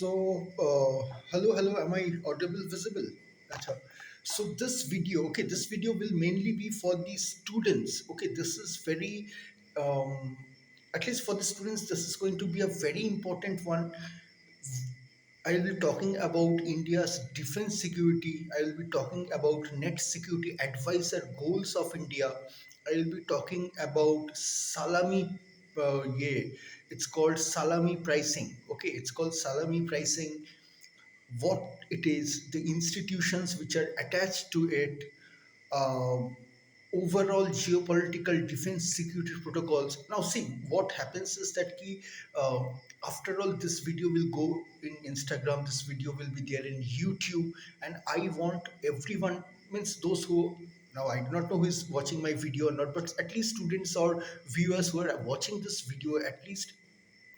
Hello, am I audible, visible? Acha. So this video will mainly be for the students. Okay, this is very, um, at least for the students, this is going to be a very important one. I will be talking about India's defense security. I will be talking about net security advisor goals of India. I will be talking about salami. Yeah, it's called salami pricing. Okay, it's called salami pricing, what it is, the institutions which are attached to it, um, overall geopolitical defense security protocols. Now, see what happens is that uh, after all, this video will go in Instagram, this video will be there in YouTube, and I want everyone, means those who, now I do not know who is watching my video or not, but at least students or viewers who are watching this video, at least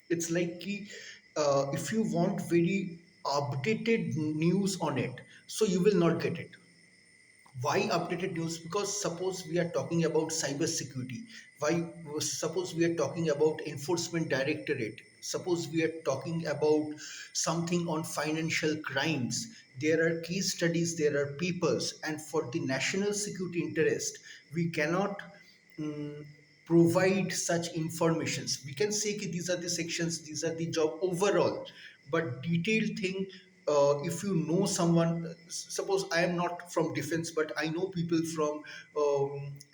it's like if you want very updated news on it, so you will not get it. Why updated news? Because suppose we are talking about cyber security, why, suppose we are talking about enforcement directorate, suppose we are talking about something on financial crimes, there are case studies, there are papers, and for the national security interest we cannot mm, provide such informations. We can say ki these are the sections, these are the job overall, but detailed thing, if you know someone, suppose I am not from defense, but I know people from,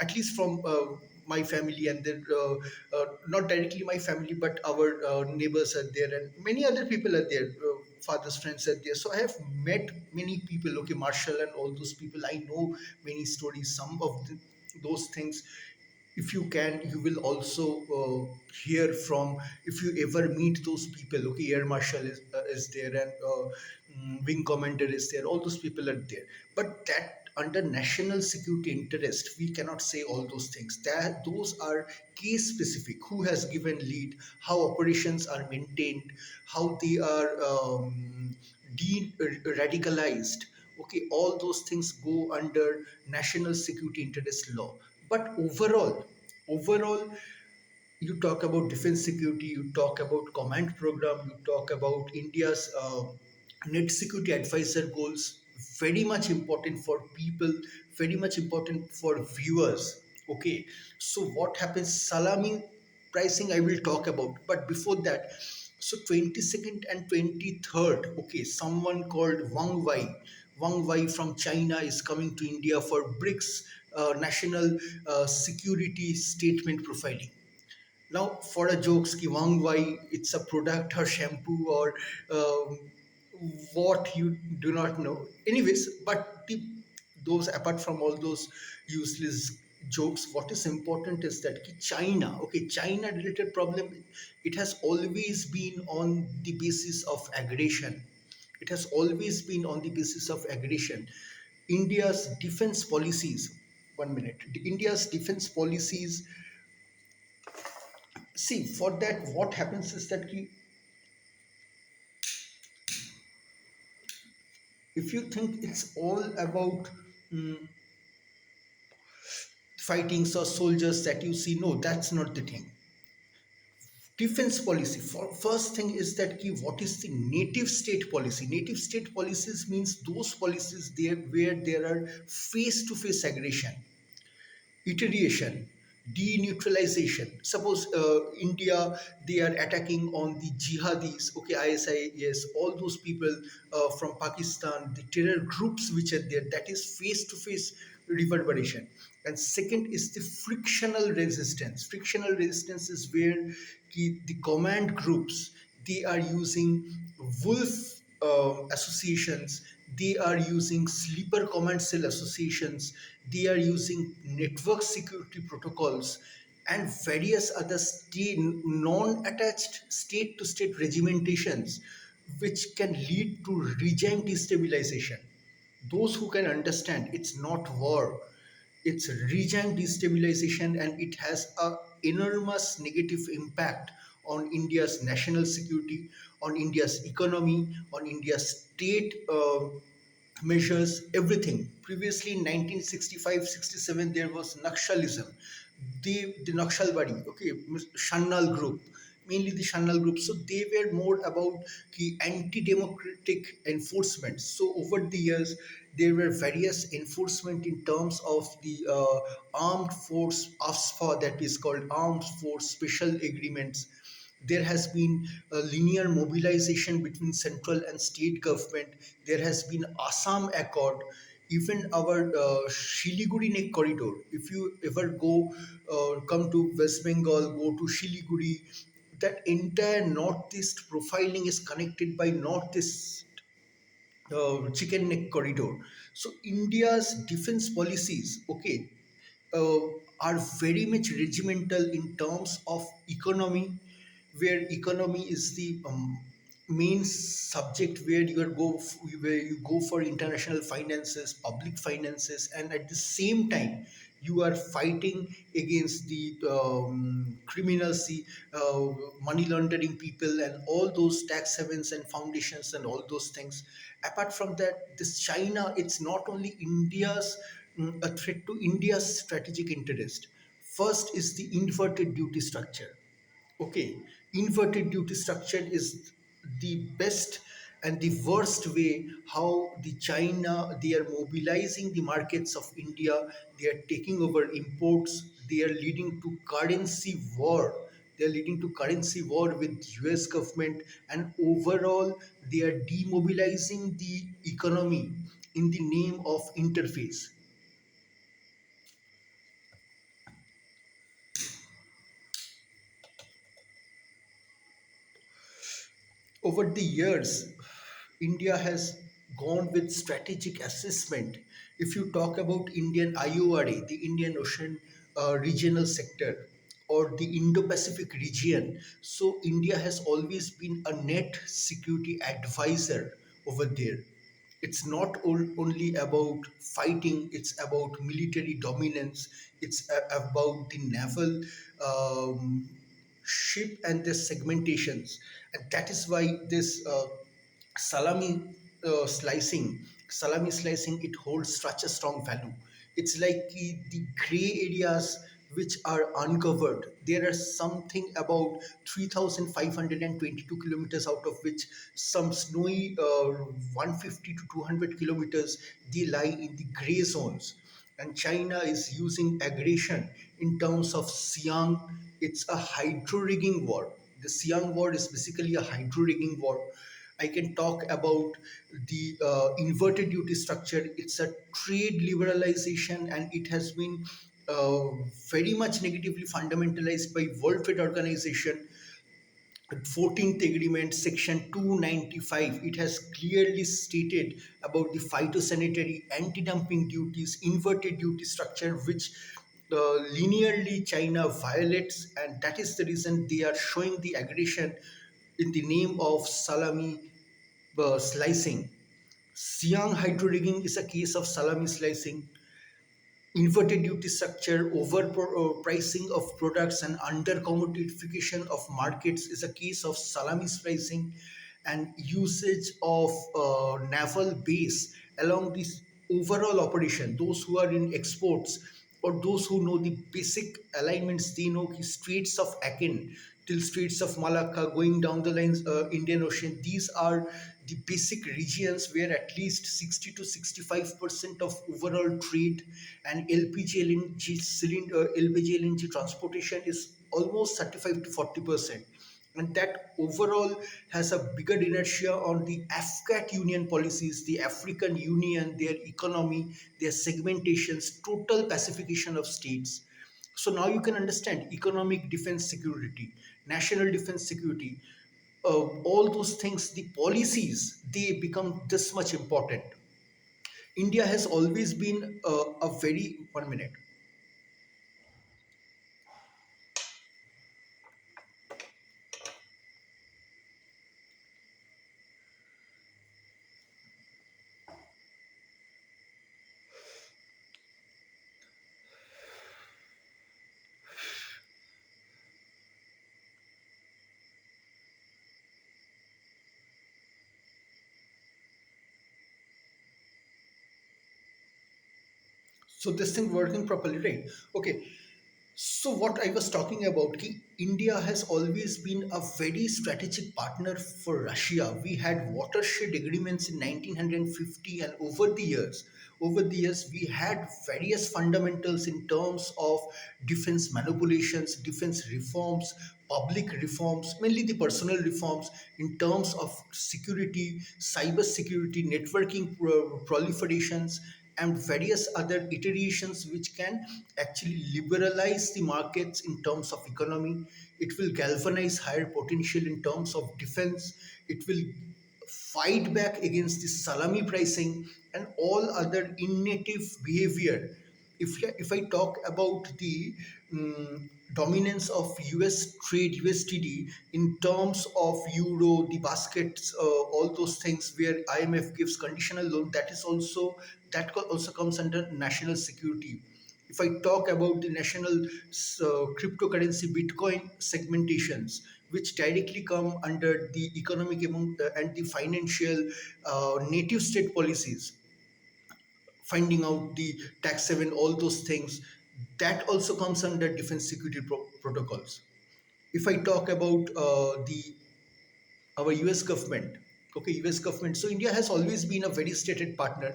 at least from my family, and then not directly my family, but our neighbors are there, and many other people are there, father's friends are there. So I have met many people, okay, Marshall and all those people, I know many stories, some of those things. If you can, you will also hear from, if you ever meet those people, okay, air marshal is there, and wing commander is there, all those people are there. But that under national security interest we cannot say all those things, that those are case specific, who has given lead, how operations are maintained, how they are radicalized. Okay, all those things go under national security interest law. But overall, you talk about defense security, you talk about command program, you talk about India's net security advisor goals, very much important for people, very much important for viewers. Okay, so what happens? Salami pricing I will talk about, but before that, so 22nd and 23rd, okay, someone called Wang Wei from China is coming to India for BRICS national security statement profiling. Now, for a jokes, ki Wang Wai, it's a product or shampoo or um, what you do not know. Anyways, but those, apart from all those useless jokes, what is important is that ki China, okay, China related problem, it has always been on the basis of aggression. It has always been on the basis of aggression. India's defense policies, 1 minute, India's defense policies, see for that what happens is that if you think it's all about mm, fightings or soldiers that you see, no, that's not the thing. Defense policy, for first thing is that what is the native state policy? Native state policies means those policies there where there are face to face aggression, iteration, deneutralization. Suppose India, they are attacking on the jihadis, okay, ISI, yes, all those people from Pakistan, the terror groups which are there, that is face to face reverberation. And second is the frictional resistance. Frictional resistance is where the command groups, they are using wolf associations, they are using sleeper command cell associations, they are using network security protocols, and various other state, non-attached state to state regimentations, which can lead to regime destabilization. Those who can understand, it's not war, it's regime destabilization, and it has a enormous negative impact on India's national security, on India's economy, on India's state measures, everything. Previously in 1965-67 there was Naxalism, the Naxalbari, okay, Shannal group. mainly the Shanal group. So they were more about the anti-democratic enforcement. So over the years, there were various enforcement in terms of the armed force ASFA, that is called Armed Force Special Agreements. There has been a linear mobilization between central and state government. There has been Assam Accord, even our Shiliguri Neck corridor. If you ever come to West Bengal, go to Shiliguri, that entire northeast profiling is connected by northeast chicken neck corridor. So India's defense policies, okay, uh, are very much regimental in terms of economy, where economy is the main subject where where you go for international finances, public finances, and at the same time you are fighting against the criminals, the money laundering people, and all those tax havens and foundations and all those things. Apart from that, this China, it's not only India's a threat to India's strategic interest. First is the inverted duty structure. Okay, inverted duty structure is the best and the worst way how the China, they are mobilizing the markets of India. They are taking over imports. They are leading to currency war. They are leading to currency war with US government, and overall they are demobilizing the economy in the name of interface. Over the years, India has gone with strategic assessment. If you talk about Indian IORA, the Indian Ocean Regional Sector, or the Indo-Pacific region, so India has always been a net security advisor over there. It's not only about fighting, it's about military dominance, it's about the naval ship and their segmentations. And that is why this salami slicing, it holds such a strong value. It's like the gray areas which are uncovered. There are something about 3,522 kilometers, out of which some snowy 150 to 200 kilometers, they lie in the gray zones. And China is using aggression in terms of Xiang. It's a hydro-rigging war. The Xiang war is basically a hydro-rigging war. I can talk about the inverted duty structure. It's a trade liberalization, and it has been uh, very much negatively fundamentalized by World Trade Organization. 14th agreement section 295, it has clearly stated about the phytosanitary anti-dumping duties, inverted duty structure, which linearly China violates, and that is the reason they are showing the aggression in the name of salami slicing. Siang hydro-rigging is a case of salami slicing. Inverted duty structure, overpricing of products, and under commodification of markets is a case of salami slicing. And usage of naval base along this overall operation. Those who are in exports, or those who know the basic alignments, they know the Straits of Akin till Straits of Malacca, going down the lines, Indian Ocean. These are the basic regions where at least 60 to 65% of overall trade and LPG LNG cylinder, LPG LNG transportation is almost 35 to 40%. And that overall has a bigger inertia on the AFCAT Union policies, the African Union, their economy, their segmentations, total pacification of states. So now you can understand economic defense security, national defense security, all those things, the policies, they become this much important. India has always been a very, 1 minute. So this thing working properly, right? Okay. So what I was talking about, ki India has always been a very strategic partner for Russia. We had watershed agreements in 1950, and over the years, we had various fundamentals in terms of defense manipulations, defense reforms, public reforms, mainly the personal reforms in terms of security, cyber security, networking proliferations, and various other iterations which can actually liberalize the markets in terms of economy. It will galvanize higher potential in terms of defense. It will fight back against the salami pricing and all other innative behavior. If I talk about the dominance of US trade, USTD, in terms of euro, the baskets, all those things where IMF gives conditional loan, that also comes under national security. If I talk about the national cryptocurrency Bitcoin segmentations, which directly come under the economic and the financial native state policies, finding out the tax haven, all those things, that also comes under defense security protocols. If I talk about the our US government. Okay, US government. So India has always been a very stated partner.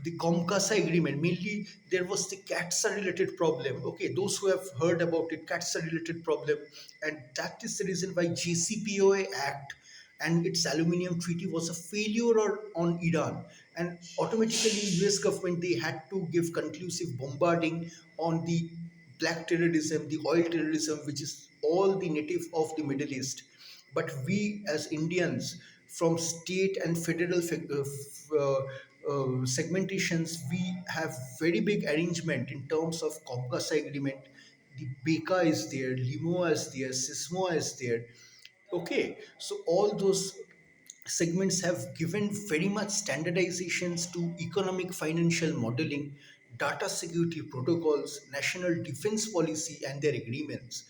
The Comcasa agreement, mainly there was the CATSA related problem. Okay, those who have heard about it, CATSA related problem, and that is the reason why JCPOA Act and its aluminium treaty was a failure on Iran. And automatically, US government, they had to give conclusive bombarding on the black terrorism, the oil terrorism, which is all the native of the Middle East. But we as Indians, from state and federal segmentations, we have very big arrangement in terms of Comcasa agreement. The BECA is there, LIMOA is there, SISMOA is there. Okay, so all those segments have given very much standardizations to economic financial modeling, data security protocols, national defense policy, and their agreements.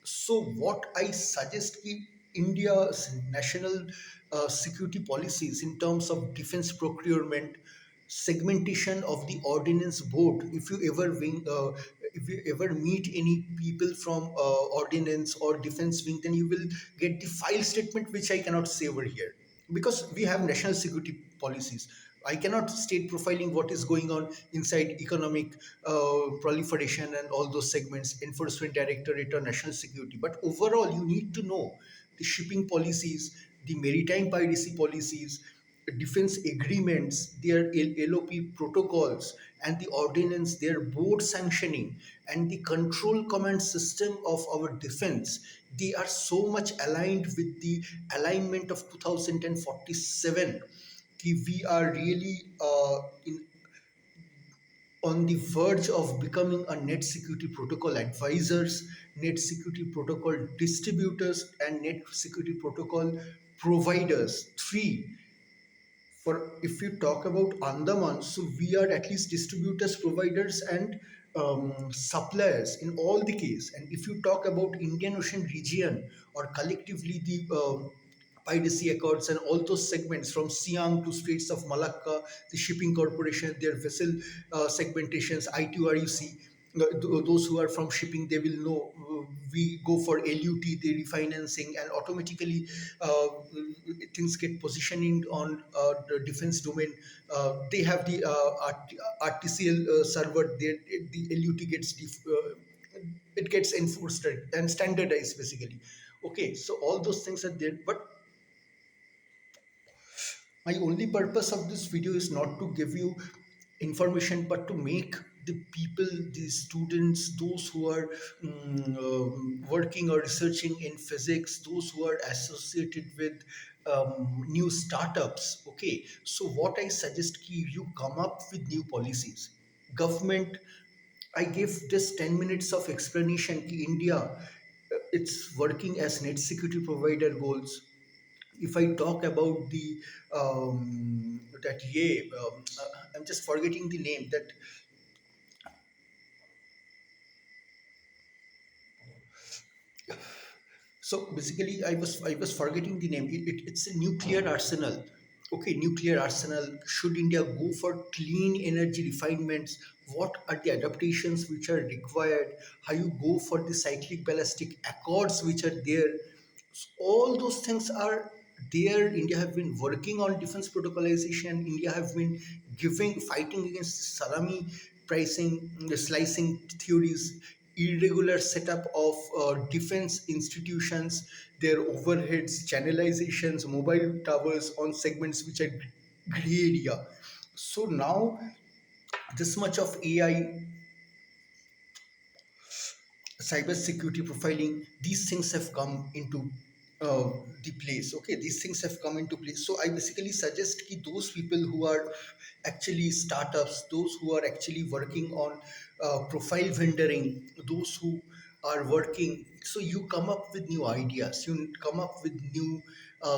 So, what I suggest ki India's national security policies in terms of defense procurement, segmentation of the ordinance board. If you ever meet any people from ordinance or defense wing, then you will get the file statement, which I cannot say over here because we have national security policies. I cannot state profiling what is going on inside economic proliferation and all those segments, enforcement directorate or national security. But overall, you need to know the shipping policies, the maritime piracy policies, defense agreements, their LOP protocols, and the ordinance, their board sanctioning, and the control command system of our defense. They are so much aligned with the alignment of 2047. We are really on the verge of becoming a net security protocol advisors, net security protocol distributors, and net security protocol providers. Three, for if you talk about Andaman, so we are at least distributors, providers, and suppliers in all the case. And if you talk about Indian Ocean region or collectively the Piracy Accords and all those segments from Siam to Straits of Malacca, the shipping corporation, their vessel segmentations, I2RUC. Those who are from shipping, they will know we go for LUT, the refinancing, and automatically things get positioning on the defense domain. They have the RTCL server. The LUT gets it gets enforced and standardized basically. Okay, so all those things are there, but my only purpose of this video is not to give you information but to make the people, the students, those who are working or researching in physics, those who are associated with new startups. Okay, so what I suggest ki you come up with new policies. Government, I give just 10 minutes of explanation ki India, it's working as net security provider goals. If I talk about the that I'm just forgetting the name. That so basically, I was forgetting the name. It's a nuclear arsenal. Okay, nuclear arsenal, should India go for clean energy refinements, what are the adaptations which are required, how you go for the cyclic ballistic accords which are there. So all those things are there. India have been working on defense protocolization. India have been giving, fighting against salami pricing, slicing theories, irregular setup of defense institutions, their overheads, channelizations, mobile towers on segments which are gray area. So now this much of AI, cyber security profiling, these things have come into uh, the place. Okay, these things have come into place. So I basically suggest ki those people who are actually startups, those who are actually working on profile vendoring, those who are working, so you come up with new ideas, you come up with new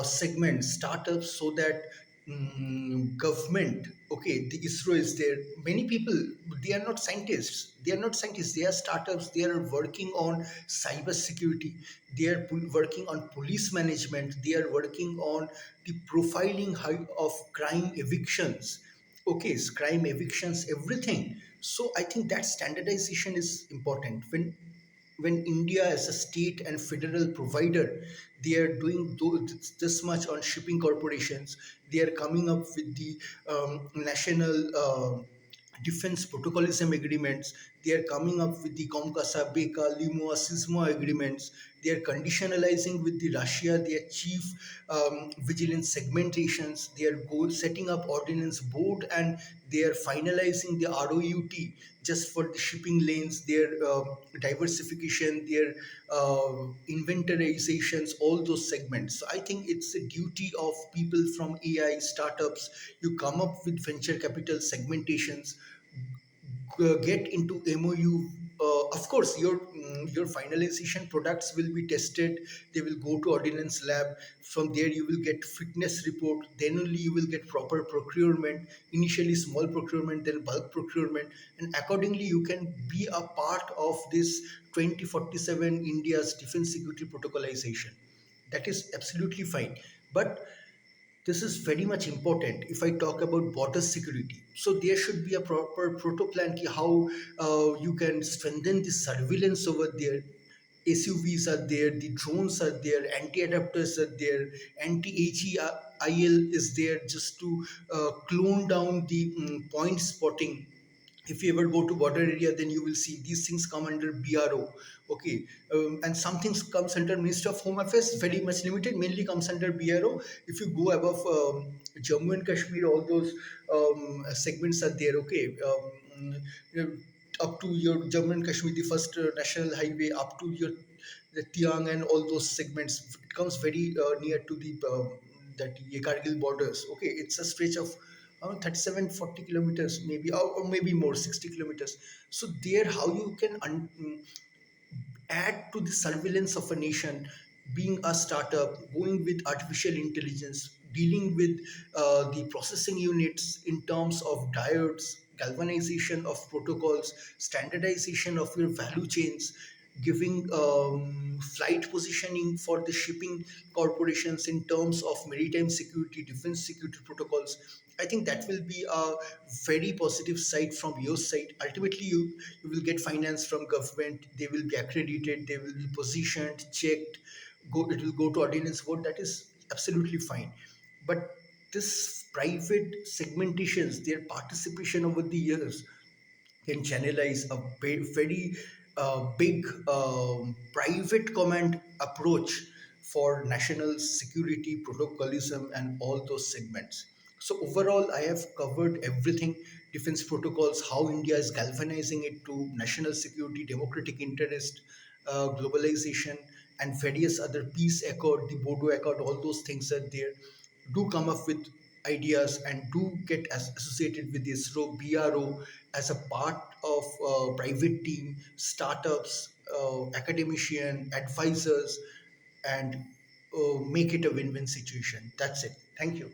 segments, startups, so that government, okay, the ISRO is there. Many people, they are not scientists. They are not scientists. They are startups. They are working on cyber security. They are working on police management. They are working on the profiling of crime evictions. Okay, crime evictions, everything. So I think that standardization is important. When India as a state and federal provider, they are doing this much on shipping corporations. They are coming up with the national defense protocolism agreements. They are coming up with the Comcasa, Beka, Limo, Sismo agreements. They are conditionalizing with the Russia, their chief vigilance segmentations. They are setting up ordinance board, and they are finalizing the ROUT just for the shipping lanes, their diversification, their inventorizations, all those segments. So I think it's a duty of people from AI startups. You come up with venture capital segmentations, get into MOU. Of course, your finalization products will be tested. They will go to ordnance lab. From there, you will get fitness report. Then only you will get proper procurement. Initially, small procurement, then bulk procurement, and accordingly, you can be a part of this 2047 India's defense security protocolization. That is absolutely fine, but this is very much important if I talk about border security. So there should be a proper proto plan ki how you can strengthen the surveillance over there. SUVs are there, the drones are there, anti-adapters are there, anti-AGIL is there, just to clone down the point spotting. If you ever go to border area, then you will see these things come under BRO. Okay, and some things comes under Ministry of Home Affairs, very much limited, mainly comes under BRO. If you go above Jammu and Kashmir, all those segments are there. Okay, you know, up to your Jammu and Kashmir, the first national highway, up to your the Tiang and all those segments, it comes very near to the that Kargil borders. Okay, it's a stretch of 37 40 kilometers maybe, or maybe more, 60 kilometers. So there, how you can add to the surveillance of a nation, being a startup, going with artificial intelligence, dealing with the processing units in terms of diodes, galvanization of protocols, standardization of your value chains, giving flight positioning for the shipping corporations in terms of maritime security, defense security protocols. I think that will be a very positive side from your side. Ultimately, you will get finance from government. They will be accredited. They will be positioned, checked. It will go to ordinance board. That is absolutely fine. But this private segmentations, their participation over the years, can channelize a very big private command approach for national security, protocolism, and all those segments. So, overall, I have covered everything: defense protocols, how India is galvanizing it to national security, democratic interest, globalization, and various other peace accord, the Bodo Accord, all those things are there. Do come up with ideas and do get associated with ISRO, BRO as a part of private team, startups, academician, advisors, and make it a win-win situation. That's it. Thank you.